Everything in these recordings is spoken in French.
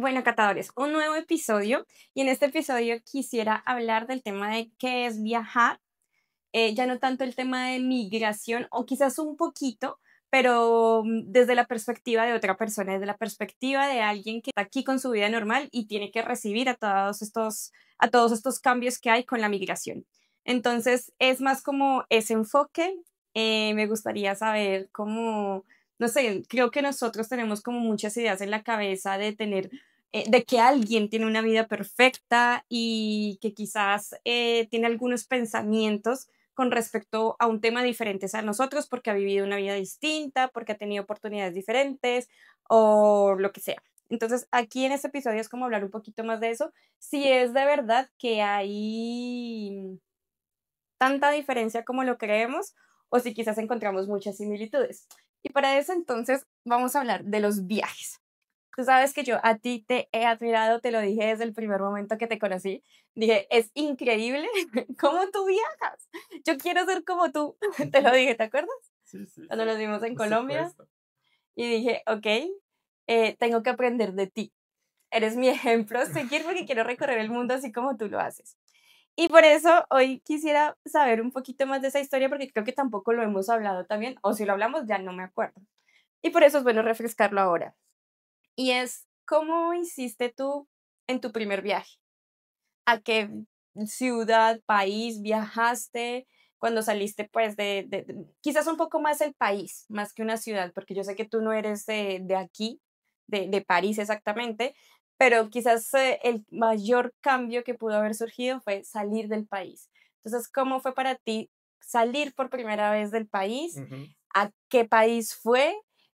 Bueno, catadores, un nuevo episodio y en este episodio quisiera hablar del tema de qué es viajar, ya no tanto el tema de migración o quizás un poquito, pero desde la perspectiva de otra persona, desde la perspectiva de alguien que está aquí con su vida normal y tiene que recibir a todos estos cambios que hay con la migración. Entonces, es más como ese enfoque. Me gustaría saber cómo, no sé, creo que nosotros tenemos como muchas ideas en la cabeza de tener de que alguien tiene una vida perfecta y que quizás tiene algunos pensamientos con respecto a un tema diferente a nosotros porque ha vivido una vida distinta, porque ha tenido oportunidades diferentes o lo que sea. Entonces, aquí en este episodio es como hablar un poquito más de eso, si es de verdad que hay tanta diferencia como lo creemos o si quizás encontramos muchas similitudes. Y para eso entonces vamos a hablar de los viajes. Tú sabes que yo a ti te he admirado, te lo dije desde el primer momento que te conocí. Dije, es increíble cómo tú viajas. Yo quiero ser como tú. Te lo dije, ¿te acuerdas? Sí, sí, Cuando sí, nos vimos en por Colombia. supuesto. Y dije, ok, tengo que aprender de ti. Eres mi ejemplo a seguir porque quiero recorrer el mundo así como tú lo haces. Y por eso hoy quisiera saber un poquito más de esa historia porque creo que tampoco lo hemos hablado también, o si lo hablamos ya no me acuerdo. Y por eso es bueno refrescarlo ahora. Y es, ¿cómo hiciste tú en tu primer viaje? ¿A qué ciudad, país viajaste cuando saliste, pues, quizás un poco más el país, más que una ciudad? Porque yo sé que tú no eres de aquí, de París exactamente, pero quizás el mayor cambio que pudo haber surgido fue salir del país. Entonces, ¿cómo fue para ti salir por primera vez del país? Mhm. ¿A qué país fue?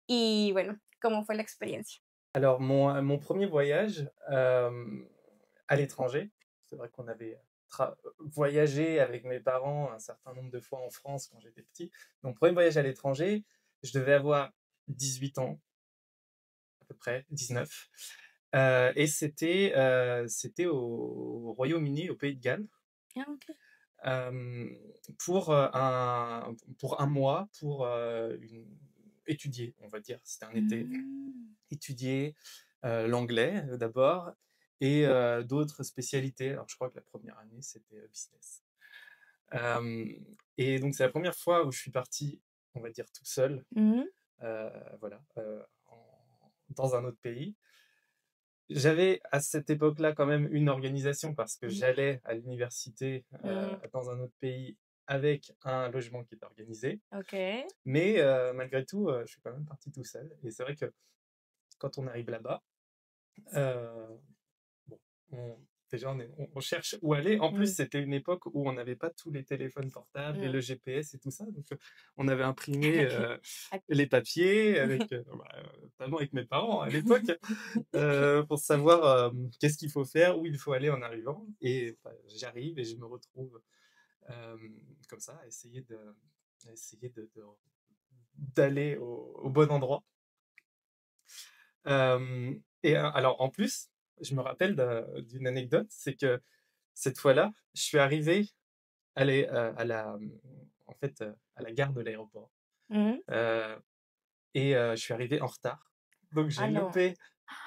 Y bueno, ¿cómo fue la experiencia? Alors, mon premier voyage à l'étranger, c'est vrai qu'on avait voyagé avec mes parents un certain nombre de fois en France quand j'étais petit. Donc, premier voyage à l'étranger, je devais avoir 18 ans, à peu près, 19. Et c'était au Royaume-Uni, au Pays de Galles, Ah, ok. euh, pour un mois, étudier, on va dire. C'était un été. Mm. Étudier l'anglais d'abord et d'autres spécialités. Alors, je crois que la première année, c'était business. Euh, et donc, c'est la première fois où je suis parti, on va dire, tout seul, Mhm. voilà, dans un autre pays. J'avais à cette époque-là quand même une organisation parce que Mhm. j'allais à l'université Mm. dans un autre pays avec un logement qui est organisé. Ok. Mais malgré tout, je suis quand même parti tout seul. Et c'est vrai que quand on arrive là-bas, euh, bon, déjà, on cherche où aller. En plus, Mm. c'était une époque où on n'avait pas tous les téléphones portables et Mm. le GPS et tout ça. Donc, on avait imprimé Ok. les papiers, notamment avec mes parents à l'époque, pour savoir qu'est-ce qu'il faut faire, où il faut aller en arrivant. Et bah, j'arrive et je me retrouve euh, comme ça, d'aller au bon endroit. Et alors, en plus, je me rappelle d'une anecdote, c'est que cette fois-là, je suis arrivé en fait, à la gare de l'aéroport. Mm. Euh, et je suis arrivé en retard. Donc, Ah j'ai no. loupé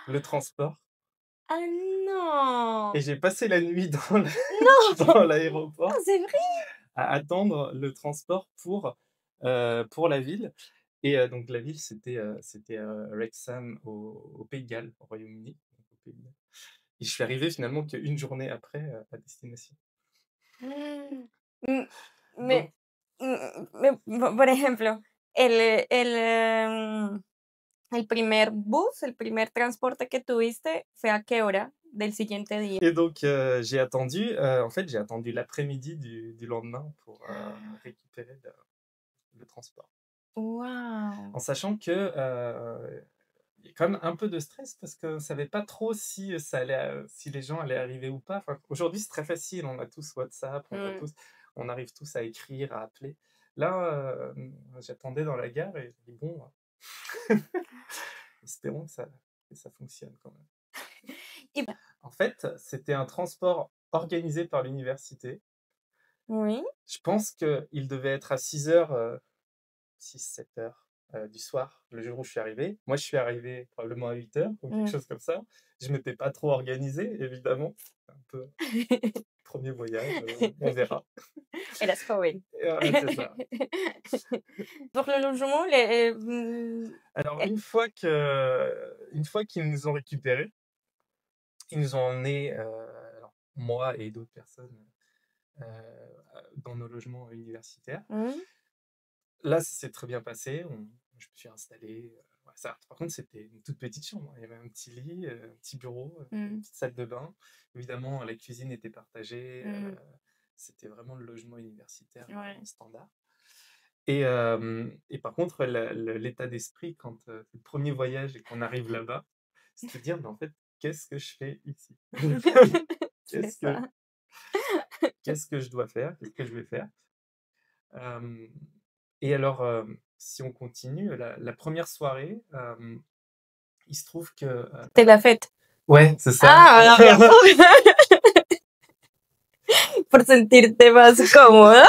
le transport Ah et no. j'ai passé la nuit No. dans l'aéroport C'est vrai. à attendre le transport pour la ville. Et donc, la ville, c'était Wrexham au Pays de Galles, au Royaume-Uni. Donc, au Pays de Galles. Et je suis arrivé finalement qu'une journée après à destination. Mm. Mm. Donc, Por ejemplo, el primer bus, el primer transporte que tuviste, ¿fue a qué hora del siguiente día? et donc j'ai attendu, en fait, j'ai attendu l'après-midi du lendemain pour récupérer le transport. Wow. En sachant que il y a quand même un peu de stress parce qu'on ne savait pas trop si, si les gens allaient arriver ou pas. Enfin, aujourd'hui, c'est très facile, on a tous WhatsApp, Mm. on arrive tous à écrire, à appeler. Là, j'attendais dans la gare et je dis, bon, espérons que ça fonctionne quand même. Y- En fait, c'était un transport organisé par l'université. Oui. Je pense qu'il devait être à 6 heures, 6-7 heures du soir, le jour où je suis arrivé. Moi, je suis arrivé probablement à 8 heures ou quelque chose comme ça. Je ne m'étais pas trop organisé, évidemment. Un peu premier voyage, on verra. Eras joven. Ouais, c'est ça. Pour le logement, Alors, eh, une fois qu'ils nous ont récupérés, ils nous ont emmenés, alors, moi et d'autres personnes, dans nos logements universitaires. Là, ça s'est très bien passé. Je me suis installé. Ouais, ça, par contre, c'était une toute petite chambre. Il y avait un petit lit, un petit bureau, une petite salle de bain. Évidemment, la cuisine était partagée. C'était vraiment le logement universitaire Ouais. standard. Et par contre, l'état d'esprit quand c'est le premier voyage et qu'on arrive là-bas, c'est de se dire, mais en fait, qu'est-ce que je fais ici? C'est Qu'est-ce que, ça. qu'est-ce que je dois faire? Qu'est-ce que je vais faire? Et alors, si on continue, la première soirée, il se trouve que... C'était la fête. Ouais, c'est ça. Ah, pour sentirte más cómoda.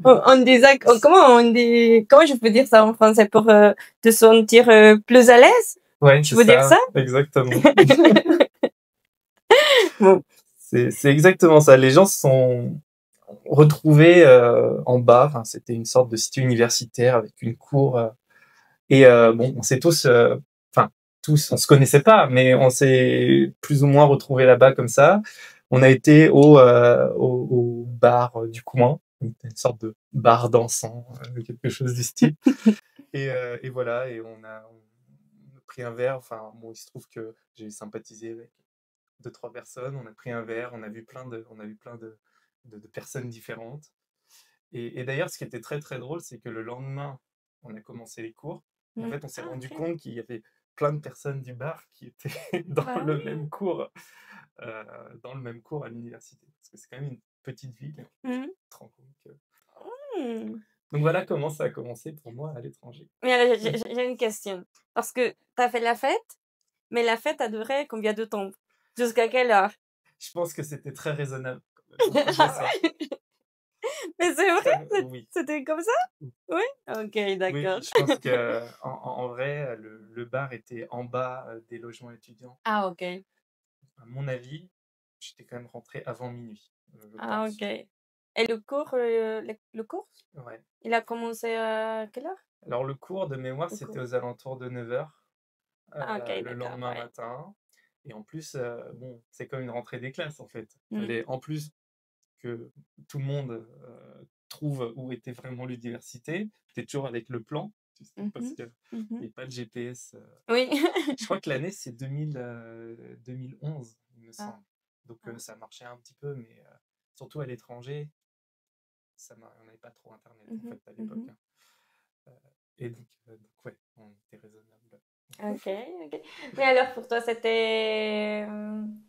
On disait, comment je peux dire ça en français pour te sentir plus à l'aise? Ouais, Tu c'est veux dire ça? Exactement. Bon. C'est exactement ça. Les gens se sont retrouvés en bas. Enfin, c'était une sorte de cité universitaire avec une cour. Et bon, on s'est tous, enfin tous, on se connaissait pas, mais on s'est plus ou moins retrouvés là-bas comme ça. On a été au bar du coin, une sorte de bar dansant, quelque chose du style. Et voilà, et on a pris un verre. Enfin, bon, il se trouve que j'ai sympathisé avec 2-3 personnes. On a pris un verre, on a vu plein de personnes différentes. Et d'ailleurs, ce qui était très très drôle, c'est que le lendemain, on a commencé les cours. En fait, on s'est rendu compte qu'il y avait plein de personnes du bar qui étaient dans le même cours, à l'université. Parce que c'est quand même une petite ville. Tu te rends compte que... Donc voilà comment ça a commencé pour moi à l'étranger. Mais alors, j'ai une question. Parce que tu as fait la fête, mais la fête a duré combien de temps? Jusqu'à quelle heure? Je pense que c'était très raisonnable. Mais c'est vrai? Oui. C'était comme ça? Oui? Ok, Oui, d'accord. je pense que en vrai, le bar était en bas des logements étudiants. Ah, ok. À mon avis, j'étais quand même rentré avant minuit, je Ah, pense. ok. Et le cours, le cours, Ouais. il a commencé à quelle heure? Alors le cours de mémoire, Le c'était cours. aux alentours de 9h Ah, ok, le d'accord, lendemain ouais. matin. Et en plus, bon, c'est comme une rentrée des classes en fait. Fallait, en plus que tout le monde trouve où était vraiment l'université, tu es toujours avec le plan, tu sais, parce qu'il n'y a pas de GPS. Oui. Je crois que l'année, c'est 2011, il me semble. Donc ça marchait un petit peu, mais surtout à l'étranger, on n'avait pas trop Internet en fait à l'époque. Et donc, ouais, on était raisonnable. Ok, ok. Mais alors pour toi, c'était une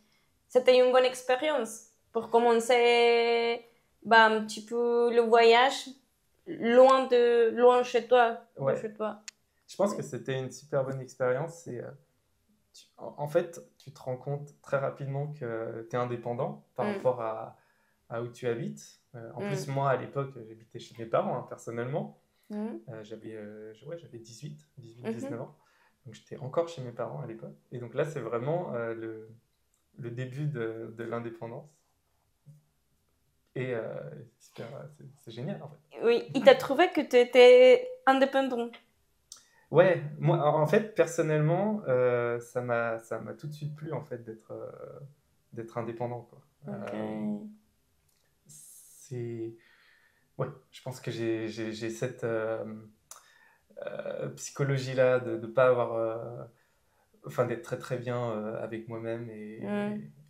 bonne expérience pour commencer bah, un petit peu le voyage loin chez toi. De Ouais, chez toi. je pense que c'était une super bonne expérience. En fait, tu te rends compte très rapidement que tu es indépendant par rapport à où tu habites. En plus, moi, à l'époque, j'habitais chez mes parents, hein, personnellement. J'avais 18-19 ans. Donc, j'étais encore chez mes parents à l'époque. Et donc là, c'est vraiment le début de l'indépendance. Et c'est génial, en fait. Oui, il t'a trouvé que tu étais indépendant. Ouais, moi, en fait, personnellement, ça m'a tout de suite plu, en fait, d'être indépendant, quoi. Ok. C'est... Ouais, je pense que j'ai cette psychologie-là de ne pas avoir... enfin, d'être très très bien avec moi-même et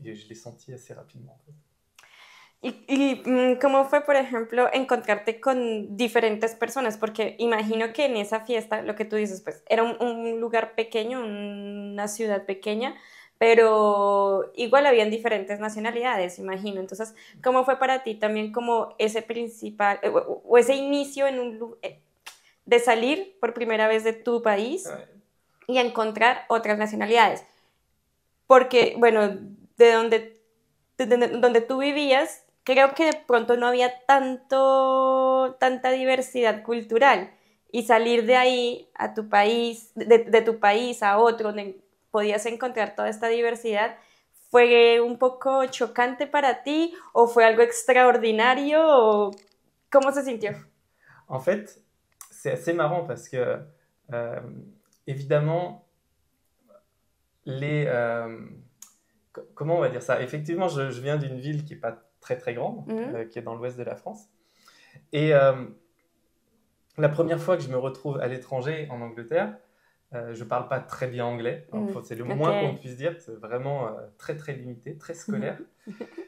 je l'ai senti assez rapidement, en fait. ¿Cómo fue, por ejemplo, encontrarte con diferentes personas? Porque imagino que en esa fiesta, lo que tú dices, pues era un lugar pequeño, una ciudad pequeña, pero igual habían diferentes nacionalidades, imagino. Entonces, ¿cómo fue para ti también como ese principal, o ese inicio de salir por primera vez de tu país Ouais. y encontrar otras nacionalidades? Porque, bueno, de donde tú vivías, creo que de pronto no había tanta diversidad cultural. y salir de ahí a tu país, de tu país a otro, donde podías encontrar toda esta diversidad, ¿fue un poco chocante para ti o fue algo extraordinario o cómo se sintió? En fait, c'est assez marrant parce que, euh, évidemment, les, comment on va dire ça? Effectivement, je viens d'une ville qui n'est pas très très grande, qui est dans l'ouest de la France. Et la première fois que je me retrouve à l'étranger, en Angleterre, je parle pas très bien anglais. C'est le moins qu'on puisse dire. C'est vraiment très très limité, très scolaire.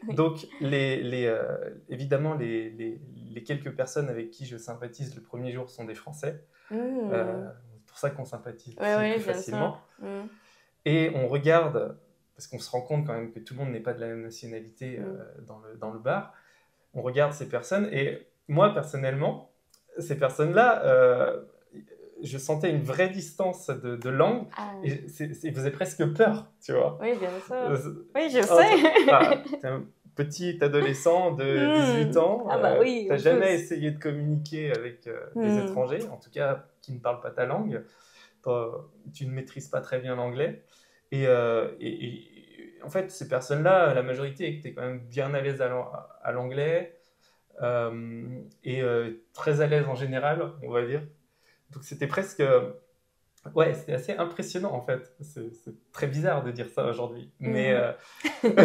Donc, évidemment, les quelques personnes avec qui je sympathise le premier jour sont des Français. C'est pour ça qu'on sympathise plus facilement. Et on regarde, parce qu'on se rend compte quand même que tout le monde n'est pas de la même nationalité dans le bar, on regarde ces personnes et moi, personnellement, ces personnes-là, je sentais une vraie distance de langue et ça faisait presque peur, tu vois. Oui, bien sûr. Oui, je sais. T'es un petit adolescent de 18 ans, oui, t'as jamais essayé de communiquer avec des étrangers, en tout cas qui ne parlent pas ta langue. Tu ne maîtrises pas très bien l'anglais. Et en fait, ces personnes-là, la majorité étaient quand même bien à l'aise à l'anglais et très à l'aise en général, on va dire. Donc c'était presque... Ouais, c'était assez impressionnant en fait. C'est très bizarre de dire ça aujourd'hui. Mais, mais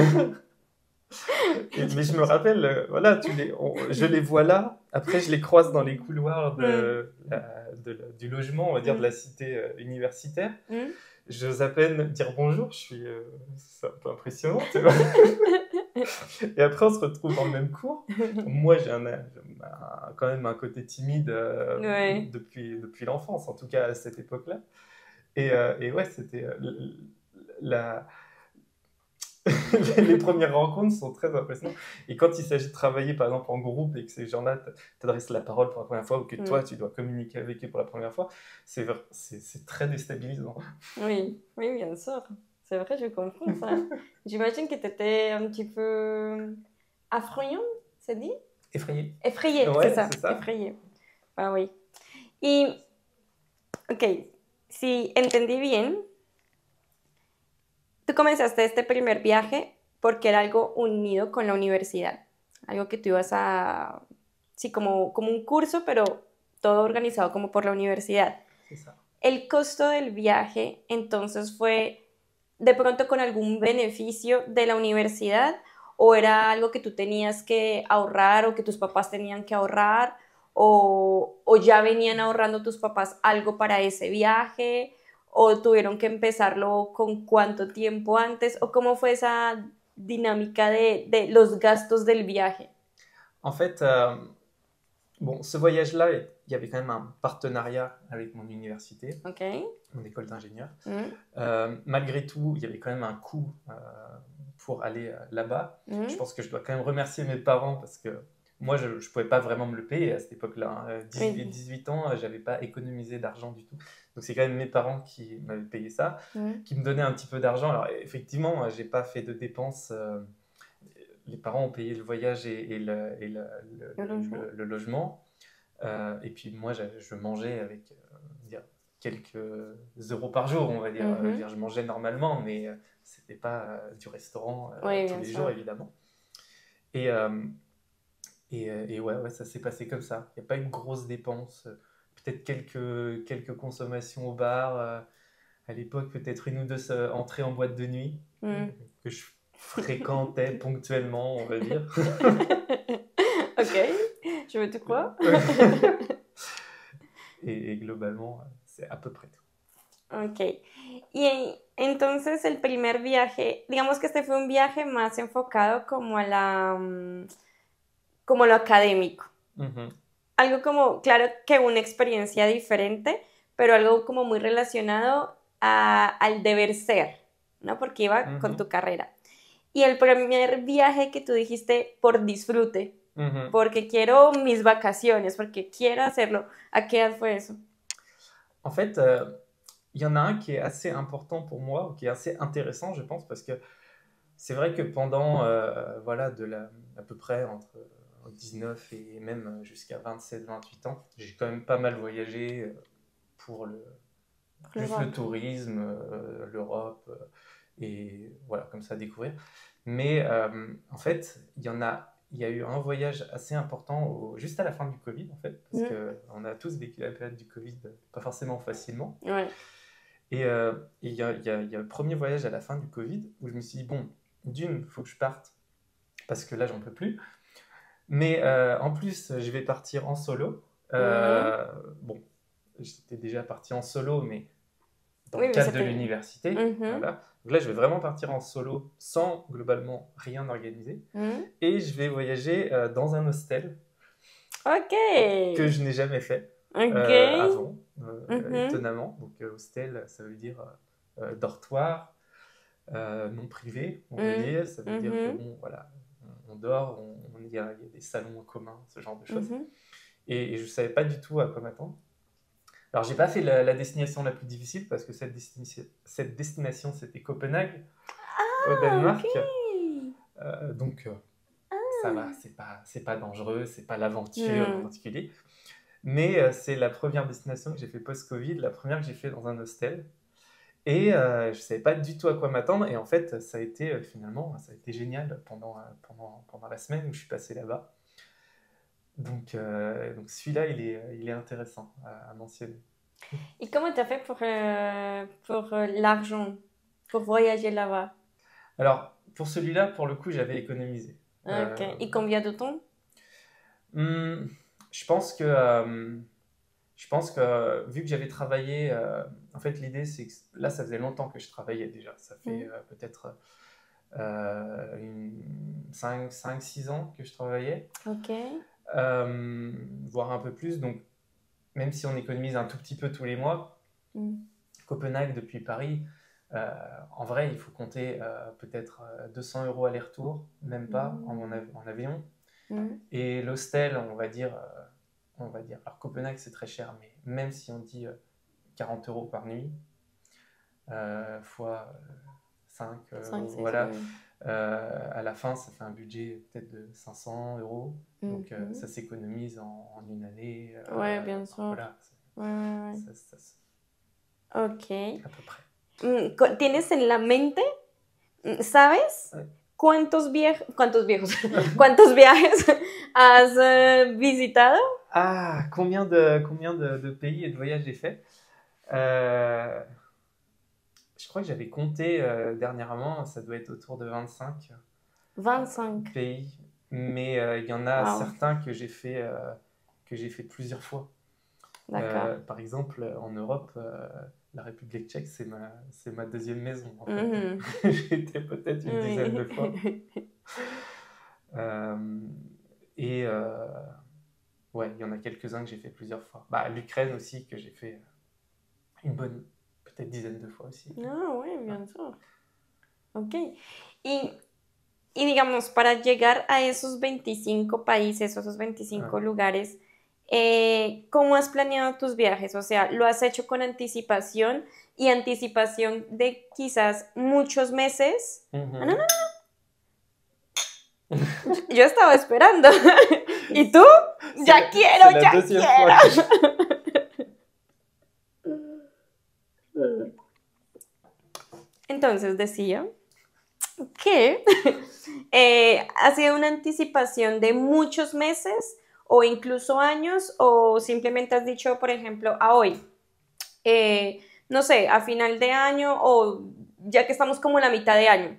je me rappelle, voilà, je les vois là. Après, je les croise dans les couloirs du logement, on va dire, de la cité universitaire. J'ose à peine dire bonjour. C'est un peu impressionnant, tu vois. Et après, on se retrouve dans le même cours. Moi, j'ai quand même un côté timide depuis l'enfance, en tout cas à cette époque-là. Et ouais, c'était les premières rencontres sont très impressionnantes. Et quand il s'agit de travailler, par exemple, en groupe et que ces gens-là t'adressent la parole pour la première fois ou que toi, tu dois communiquer avec eux pour la première fois, c'est très déstabilisant. Oui, oui, bien sûr. C'est vrai, je comprends ça. J'imagine que tu étais un petit peu affrayant, c'est dit? Effrayé. Effrayé, Ouais, c'est ça. Effrayé. Ah oui. Y, ok, si entendí bien, tú comenzaste este primer viaje porque era algo unido con la universidad. Algo que tú ibas a, sí, como un curso, pero todo organizado como por la universidad. C'est ça. El costo del viaje entonces fue de pronto con algún beneficio de la universidad o era algo que tú tenías que ahorrar o que tus papás tenían que ahorrar o ya venían ahorrando tus papás algo para ese viaje o tuvieron que empezarlo con cuánto tiempo antes o cómo fue esa dinámica de los gastos del viaje. En fait, bon, ce voyage-là, il y avait quand même un partenariat avec mon université, mon école d'ingénieur. Malgré tout, il y avait quand même un coût pour aller là-bas. Je pense que je dois quand même remercier mes parents parce que moi, je ne pouvais pas vraiment me le payer à cette époque-là. 18 ans, je n'avais pas économisé d'argent du tout. Donc, c'est quand même mes parents qui m'avaient payé ça, qui me donnaient un petit peu d'argent. Alors, effectivement, je n'ai pas fait de dépenses. Les parents ont payé le voyage et le logement. Et puis moi, je mangeais avec quelques euros par jour, on va dire. Je mangeais normalement, mais c'était pas du restaurant tous les jours, évidemment. Et ouais, ça s'est passé comme ça. Il n'y a pas eu de grosses dépenses. Peut-être quelques consommations au bar. À l'époque, peut-être une ou deux entrées en boîte de nuit que je fréquentais ponctuellement, on va dire. Ok, je veux te croire. Et globalement, c'est à peu près tout. Ok. Y entonces el primer viaje, digamos que este fue un viaje más enfocado como a como lo académico. Algo como, claro que una experiencia diferente, pero algo como muy relacionado al deber ser, ¿no? Porque iba con tu carrera. Y el primer viaje que tú dijiste por disfrute, porque quiero mis vacaciones, porque quiero hacerlo, ¿a qué edad fue eso? En fait, il y en a un qui est assez important pour moi, qui est assez intéressant, je pense, parce que c'est vrai que pendant, voilà, à peu près entre aux 19 et même jusqu'à 27-28 ans. J'ai quand même pas mal voyagé pour plus le tourisme, l'Europe, et voilà, comme ça, découvrir. Mais en fait, il y a eu un voyage assez important juste à la fin du Covid, en fait, parce qu'on a tous vécu la période du Covid, pas forcément facilement. Ouais. Et il y a le premier voyage à la fin du Covid où je me suis dit, bon, d'une, il faut que je parte, parce que là, j'en peux plus. Mais en plus, je vais partir en solo. Bon, j'étais déjà parti en solo, mais dans le cadre de l'université. Voilà. Donc là, je vais vraiment partir en solo sans globalement rien organiser. Et je vais voyager dans un hostel que je n'ai jamais fait avant, étonnamment. Donc hostel, ça veut dire dortoir, non privé, on veut dire. Ça veut dire que bon, voilà, on dort, il y a des salons en commun, ce genre de choses. Et je ne savais pas du tout à quoi m'attendre. Alors, j'ai pas fait la destination la plus difficile parce que cette destination, c'était Copenhague, au Danemark. Donc, ça va, c'est pas dangereux, c'est pas l'aventure en particulier. Mais c'est la première destination que j'ai fait post-Covid, la première que j'ai fait dans un hostel. Et je savais pas du tout à quoi m'attendre. Et en fait, ça a été finalement, ça a été génial pendant la semaine où je suis passé là-bas. Donc celui-là, il est intéressant à mentionner. Et comment tu as fait pour l'argent, pour voyager là-bas? Alors, pour celui-là, pour le coup, j'avais économisé. Ok. Et combien de temps? Je pense que vu que j'avais travaillé, en fait, l'idée, c'est que là, ça faisait longtemps que je travaillais déjà. Ça fait peut-être 5-6 ans que je travaillais. Ok. Voire un peu plus. Donc, même si on économise un tout petit peu tous les mois, Copenhague depuis Paris, en vrai, il faut compter peut-être 200 € aller-retour, même pas en avion. Et l'hostel, on va dire, alors Copenhague c'est très cher, mais même si on dit 40 € par nuit, fois 5, voilà, à la fin ça fait un budget peut-être de 500 €. Donc ça s'économise en une année. Ouais, bien sûr. Voilà, Ouais. Ok. À peu près. ¿Tienes en la mente, sabes, cuántos viajes has visitado? Ah, combien de pays et de voyages j'ai fait? Je crois que j'avais compté dernièrement, ça doit être autour de 25 pays. Mais il y en a certains que j'ai fait plusieurs fois. Par exemple, en Europe, la République tchèque, c'est ma deuxième maison. En fait. J'ai été peut-être une dizaine de fois. Ouais, il y en a quelques-uns que j'ai fait plusieurs fois. L'Ukraine aussi, que j'ai fait une bonne, peut-être dizaine de fois aussi. Ah, oui, bien sûr. Ok. Y digamos, para llegar a esos 25 países o esos 25 lugares, ¿cómo has planeado tus viajes? O sea, ¿lo has hecho con anticipación y anticipación de quizás muchos meses? No. Yo estaba esperando. ¿Y tú? Ya quiero. Entonces decía que ha sido una anticipación de muchos meses o incluso años, o simplemente has dicho, por ejemplo, a hoy, no sé, a final de año o ya que estamos como en la mitad de año,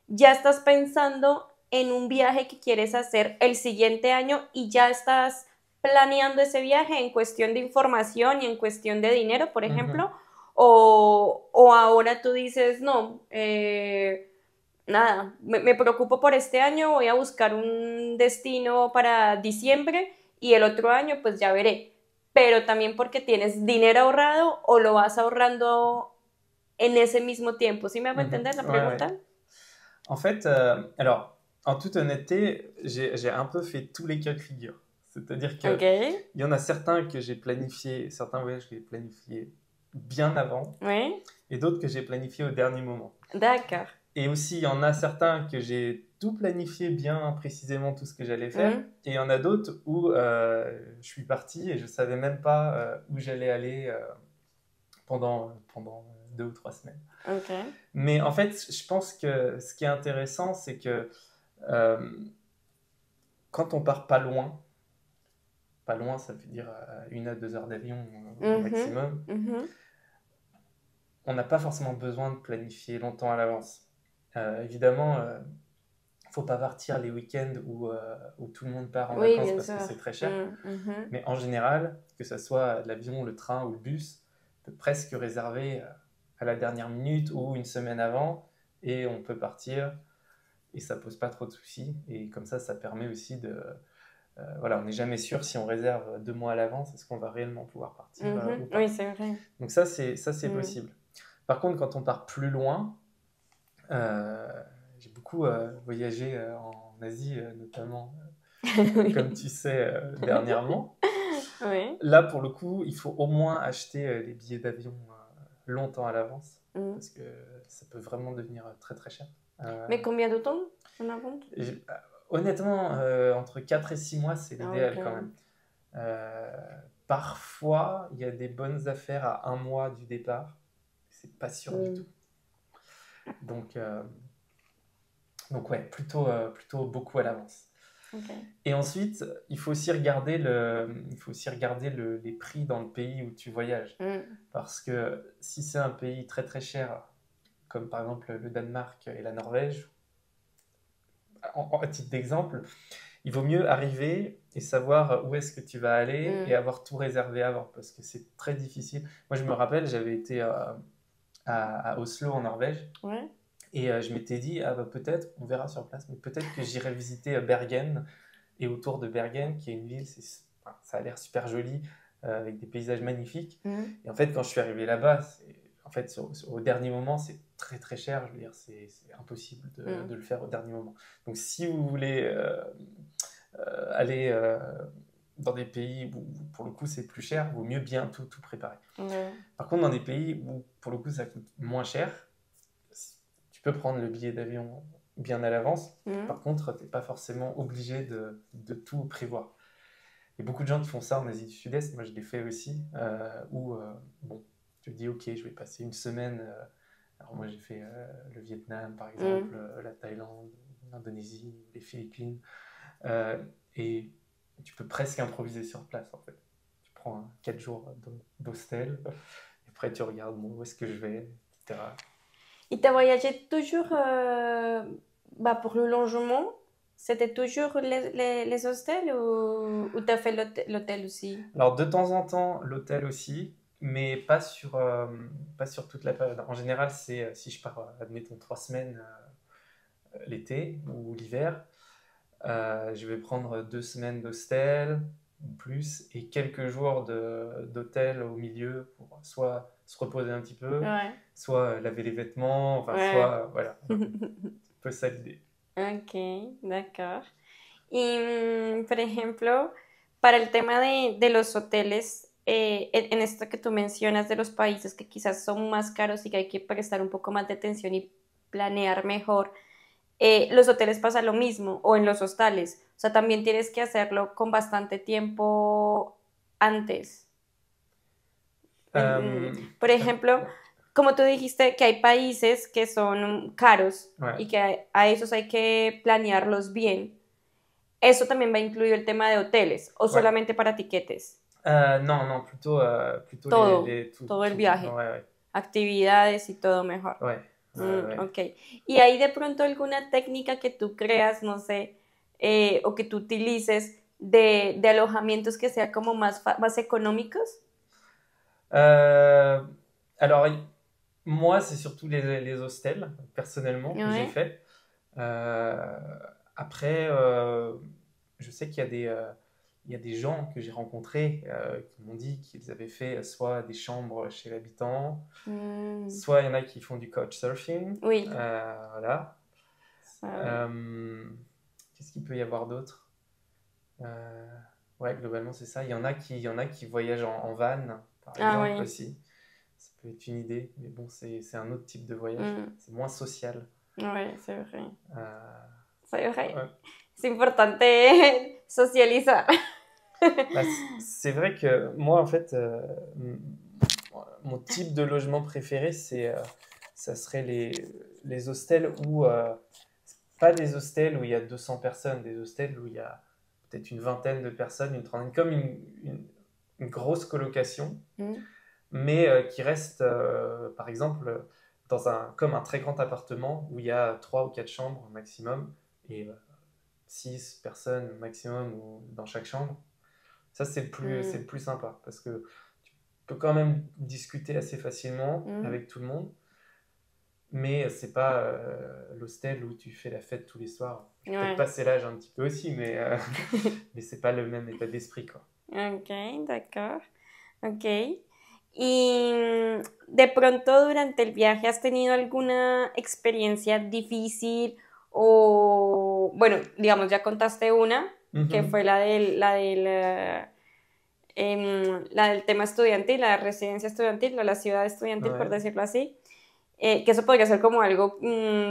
ya estás pensando en un viaje que quieres hacer el siguiente año y ya estás planeando ese viaje en cuestión de información y en cuestión de dinero, por ejemplo, o ahora tú dices, no, nada, me preocupo por este año, voy a buscar un destino para diciembre y el otro año pues ya veré, pero también porque tienes dinero ahorrado o lo vas ahorrando en ese mismo tiempo. ¿Sí me hago entender la pregunta? Ouais. En fait, alors, en toute honnêteté, j'ai un peu fait tous les cas de figure. C'est-à-dire qu'il y en a certains que j'ai planifiés, certains voyages que j'ai planifiés bien avant, et d'autres que j'ai planifiés au dernier moment. D'accord. Et aussi, il y en a certains que j'ai tout planifié bien précisément tout ce que j'allais faire. Mhm. Et il y en a d'autres où je suis parti et je savais même pas où j'allais aller pendant 2 ou 3 semaines. Ok. Mais en fait, je pense que ce qui est intéressant, c'est que euh, quand on part pas loin, ça veut dire 1 à 2 heures d'avion Mhm. maximum, Mhm. on n'a pas forcément besoin de planifier longtemps à l'avance. Évidemment, faut pas partir les week-ends où tout le monde part en Oui, vacances bien parce que sûr. c'est très cher. Mhm. Mais en général, que ce soit l'avion, le train ou le bus, on peut presque réserver à la dernière minute ou une semaine avant et on peut partir et ça pose pas trop de soucis. Et comme ça permet aussi de... voilà, on n'est jamais sûr si on réserve 2 mois à l'avance, est-ce qu'on va réellement pouvoir partir ou Mhm. pas. Oui, c'est vrai. Donc ça c'est Mm. possible. Par contre, quand on part plus loin, euh, j'ai beaucoup voyagé en Asie, notamment, comme Oui. tu sais, dernièrement. Oui. Là, pour le coup, il faut au moins acheter les billets d'avion longtemps à l'avance, Mm. parce que ça peut vraiment devenir très très cher. Euh, Mais combien de temps en avant? j'ai- euh, Honnêtement, entre 4 et 6 mois, c'est Ah, l'idéal quand ok. même. Euh, Parfois, il y a des bonnes affaires à 1 mois du départ. C'est pas sûr du Mm. tout. Donc, euh, donc ouais, plutôt beaucoup à l'avance. Ok. Et ensuite, il faut aussi regarder les prix dans le pays où tu voyages. Mm. Parce que si c'est un pays très très cher, comme par exemple le Danemark et la Norvège, à titre d'exemple, il vaut mieux arriver et savoir où est-ce que tu vas aller et Mm. avoir tout réservé avant, parce que c'est très difficile. Moi, je me rappelle, j'avais été à Oslo en Norvège, Ouais. et je m'étais dit, ah bah peut-être, on verra sur place, mais peut-être que j'irai visiter Bergen, et autour de Bergen, qui est une ville, enfin, ça a l'air super joli, avec des paysages magnifiques. Mm. Et en fait, quand je suis arrivé là-bas, en fait, au dernier moment, c'est très très cher. Je veux dire, c'est impossible Mm. de le faire au dernier moment. Donc, si vous voulez aller dans des pays où, pour le coup, c'est plus cher, il vaut mieux bien tout préparer. Ouais. Par contre, dans des pays où, pour le coup, ça coûte moins cher, tu peux prendre le billet d'avion bien à l'avance. Mm. Par contre, tu n'es pas forcément obligé de tout prévoir. Il y a beaucoup de gens qui font ça en Asie du Sud-Est, moi je l'ai fait aussi, où bon, tu te dis ok, je vais passer une semaine. Alors moi j'ai fait le Vietnam par exemple, Mm. la Thaïlande, l'Indonésie, les Philippines, euh, et tu peux presque improviser sur place en fait. Tu prends 4 jours d'hostel, et après tu regardes bon, où est-ce que je vais, etc. Et t'as voyagé toujours bah, pour le logement? C'était toujours les hostels ou t'as fait l'hôtel aussi? Alors de temps en temps, l'hôtel aussi, mais pas sur toute la période. En général, c'est si je pars, admettons, 3 semaines l'été ou l'hiver, je vais prendre 2 semaines d'hostel ou plus et quelques jours d'hôtel au milieu pour soit se reposer un petit peu, Ouais. soit laver les vêtements, enfin Ouais. soit voilà, un peu ça l'idée. Ok, d'accord. Y, por ejemplo, para el tema de los hoteles, en esto que tú mencionas de los países que quizás son más caros y que hay que prestar un poco más de atención y planear mejor, los hoteles pasa lo mismo o en los hostales. O sea, también tienes que hacerlo con bastante tiempo antes. Euh, Por ejemplo, como tú dijiste que hay países que son caros ouais. y que a esos hay que planearlos bien. ¿Eso también va incluido el tema de hoteles o Ouais. solamente para tiquetes? Non, non, plutôt Todo, todo el tout. Ouais, viaje, ouais. actividades y todo mejor. Ouais, ouais, ouais. Ok. ¿Y hay de pronto alguna técnica que tú creas, no sé, o que tú utilices de alojamientos que sea como más económicos? Euh, alors, moi, c'est surtout les hostels, personnellement, que j'ai Ouais. fait. Euh, Après, je sais il y a des gens que j'ai rencontrés qui m'ont dit qu'ils avaient fait soit des chambres chez l'habitant, Mm, soit il y en a qui font du couchsurfing. oui, Voilà. ça, oui. Qu'est-ce qu'il peut y avoir d'autre? Euh, ouais, globalement, c'est ça. Il y en a qui voyagent en van, par Ah exemple, oui. aussi. Ça peut être une idée, mais bon, c'est un autre type de voyage. Mm, C'est moins social. ouais, c'est vrai. Euh, C'est vrai. Ouais. C'est importante socializar. Bah, c'est vrai que moi, en fait, mon type de logement préféré, ça serait les hostels où, pas des hostels où il y a 200 personnes, des hostels où il y a peut-être une vingtaine de personnes, une trentaine, comme une grosse colocation, Mm. mais qui reste, par exemple, comme un très grand appartement où il y a 3 ou 4 chambres maximum et 6 personnes maximum dans chaque chambre. Ça, c'est Mm. le plus sympa parce que tu peux quand même discuter assez facilement Mm. avec tout le monde, mais c'est pas l'hostel où tu fais la fête tous les soirs. J'ai peut-être Ouais. passé l'âge un petit peu aussi, mais c'est pas le même état d'esprit, quoi. Ok, d'accord. Ok. Y de pronto durante el viaje has tenido alguna experiencia difícil o, bueno, digamos, ya contaste una, que Mhm. fue la del tema estudiantil, la residencia estudiantil o la ciudad estudiantil, por Ouais. decirlo así. Que eso podría ser como algo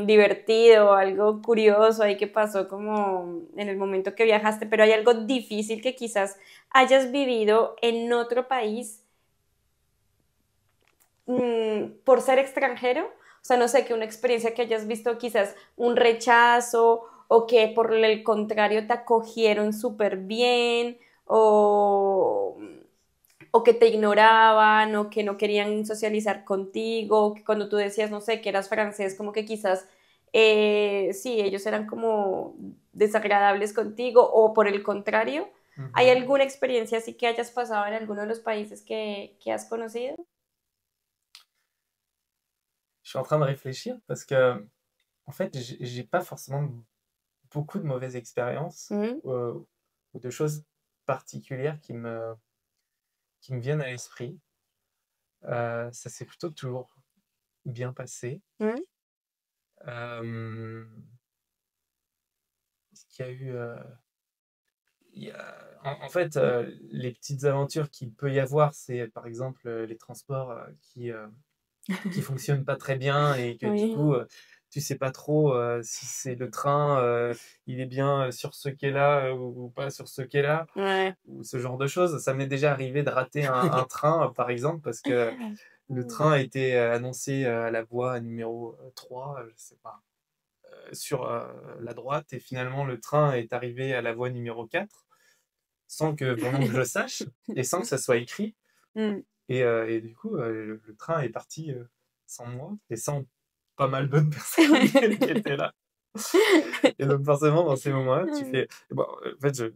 divertido, algo curioso ahí que pasó como en el momento que viajaste, pero hay algo difícil que quizás hayas vivido en otro país por ser extranjero. O sea, no sé, que una experiencia que hayas visto quizás un rechazo o que por el contrario te acogieron súper bien o que te ignoraban o que no querían socializar contigo, o que cuando tú decías, no sé, que eras francés, como que quizás sí, ellos eran como desagradables contigo o por el contrario. ¿Hay Mhm. alguna experiencia así que hayas pasado en alguno de los países que has conocido? Je suis en train de réfléchir parce que, en fait, j'ai pas forcément beaucoup de mauvaises expériences Mm, ou de choses particulières qui me viennent à l'esprit. Ça s'est plutôt toujours bien passé. mm, Euh, ce qu'il y a eu, en fait, les petites aventures qu'il peut y avoir, c'est par exemple les transports qui fonctionnent pas très bien et que du oui, coup, tu sais pas trop si c'est le train, il est bien sur ce quai-là ou pas sur ce quai-là, ouais. ou ce genre de choses. Ça m'est déjà arrivé de rater un train, par exemple, parce que le train a été annoncé à la voie numéro 3, je sais pas, sur la droite, et finalement le train est arrivé à la voie numéro 4 sans que vraiment que je sache et sans que ça soit écrit. Mm. Et du coup, le train est parti sans moi et sans pas mal d'autres personnes qui étaient là. Et donc forcément, dans ces moments-là, tu fais bon, en fait,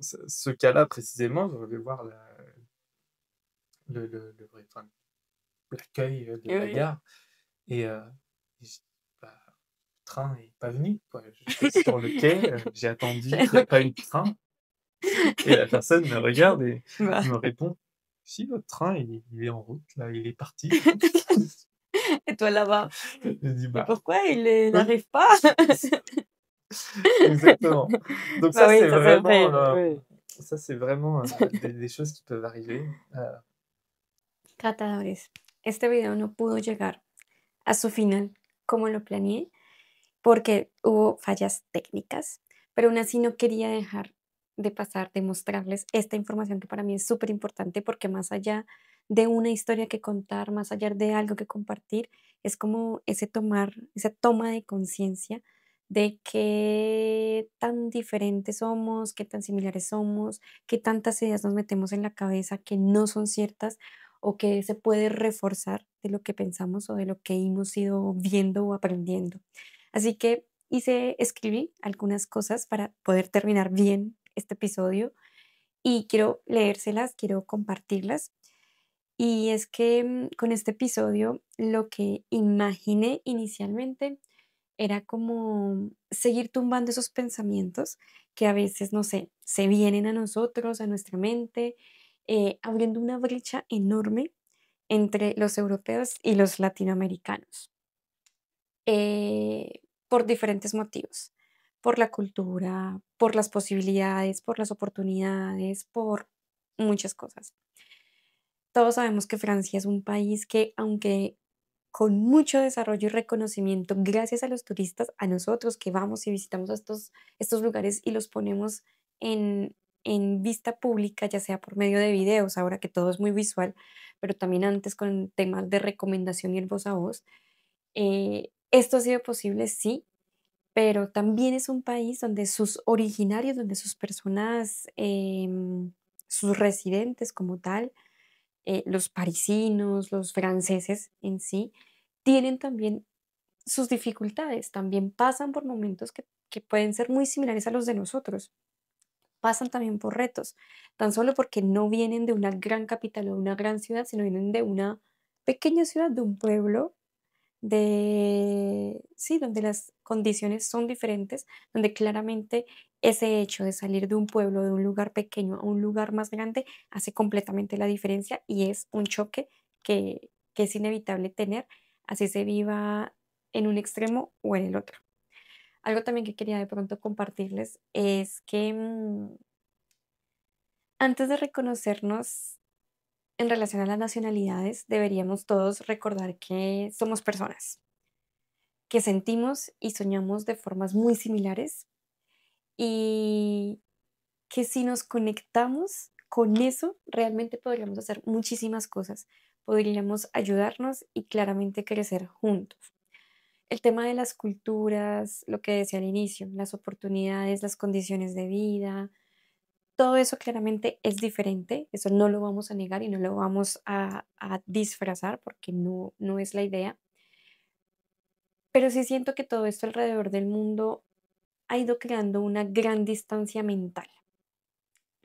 ce cas-là précisément, je vais voir enfin, l'accueil de la Oui. gare et bah, le train est pas venu, quoi. J'étais sur le quai, j'ai attendu, il y a pas eu de train et la personne me regarde et Bah. me répond: «Si, votre train, il est en route là, il est parti». Et toi là-bas. Je dis: Et «Bah, pourquoi il oui». n'arrive pas? Exactement. Donc Bah oui, ça se fait, oui. ça c'est vraiment des choses qui peuvent arriver. Tratadores, este video no pudo llegar a su final como lo planeé porque hubo fallas técnicas, pero aún así no quería dejar de pasar, de mostrarles esta información que para mí es súper importante porque más allá de una historia que contar, más allá de algo que compartir, es como esa toma de conciencia de qué tan diferentes somos, qué tan similares somos, qué tantas ideas nos metemos en la cabeza que no son ciertas o que se puede reforzar de lo que pensamos o de lo que hemos ido viendo o aprendiendo. Así que escribí algunas cosas para poder terminar bien este episodio y quiero leérselas, quiero compartirlas. Y es que con este episodio lo que imaginé inicialmente era como seguir tumbando esos pensamientos que a veces, no sé, se vienen a nosotros, a nuestra mente, abriendo una brecha enorme entre los europeos y los latinoamericanos por diferentes motivos, por la cultura, por las posibilidades, por las oportunidades, por muchas cosas. Todos sabemos que Francia es un país que, aunque con mucho desarrollo y reconocimiento gracias a los turistas, a nosotros que vamos y visitamos estos lugares y los ponemos en, en vista pública, ya sea por medio de videos, ahora que todo es muy visual, pero también antes con temas de recomendación y el voz a voz. Esto ha sido posible, sí, pero también es un país donde sus originarios, donde sus personas, sus residentes como tal, los parisinos, los franceses en sí, tienen también sus dificultades, también pasan por momentos que pueden ser muy similares a los de nosotros, pasan también por retos, tan solo porque no vienen de una gran capital o de una gran ciudad, sino vienen de una pequeña ciudad, de un pueblo sí, donde las condiciones son diferentes, donde claramente ese hecho de salir de un pueblo, de un lugar pequeño a un lugar más grande, hace completamente la diferencia y es un choque que es inevitable tener, así se viva en un extremo o en el otro. Algo también que quería de pronto compartirles es que antes de reconocernos en relación a las nacionalidades, deberíamos todos recordar que somos personas que sentimos y soñamos de formas muy similares y que si nos conectamos con eso, realmente podríamos hacer muchísimas cosas, podríamos ayudarnos y claramente crecer juntos. El tema de las culturas, lo que decía al inicio, las oportunidades, las condiciones de vida, todo eso claramente es diferente, eso no lo vamos a negar y no lo vamos a disfrazar porque no es la idea, pero sí siento que todo esto alrededor del mundo ha ido creando una gran distancia mental.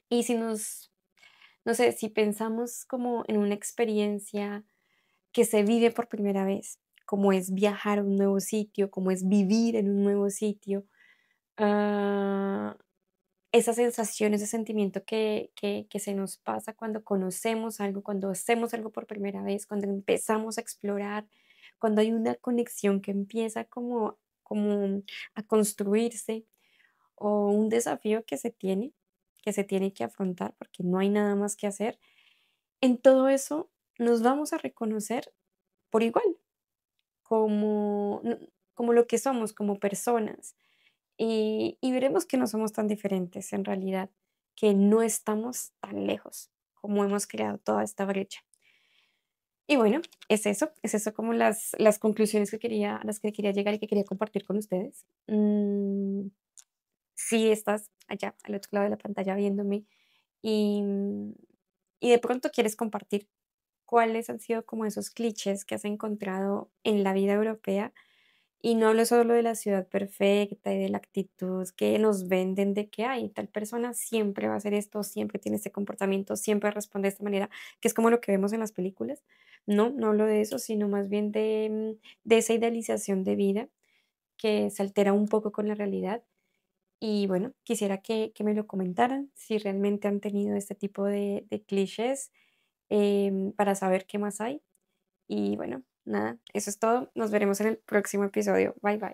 Y si no sé, si pensamos como en una experiencia que se vive por primera vez, como es viajar a un nuevo sitio, como es vivir en un nuevo sitio, ah, esa sensación, ese sentimiento que se nos pasa cuando conocemos algo, cuando hacemos algo por primera vez, cuando empezamos a explorar, cuando hay una conexión que empieza como a construirse o un desafío que se tiene que afrontar porque no hay nada más que hacer, en todo eso nos vamos a reconocer por igual, como, como lo que somos, como personas. Y veremos que no somos tan diferentes en realidad, que no estamos tan lejos como hemos creado toda esta brecha. Y bueno, es eso como las conclusiones que quería, a las que quería llegar y que quería compartir con ustedes. Si estás allá al otro lado de la pantalla viéndome y, y de pronto quieres compartir cuáles han sido como esos clichés que has encontrado en la vida europea. Y no hablo solo de la ciudad perfecta y de la actitud que nos venden de que hay tal persona siempre va a hacer esto, siempre tiene este comportamiento, siempre responde de esta manera, que es como lo que vemos en las películas. No, no hablo de eso, sino más bien de esa idealización de vida que se altera un poco con la realidad y bueno, quisiera que me lo comentaran si realmente han tenido este tipo de clichés para saber qué más hay. Y bueno, nada, eso es todo. Nos veremos en el próximo episodio. Bye bye.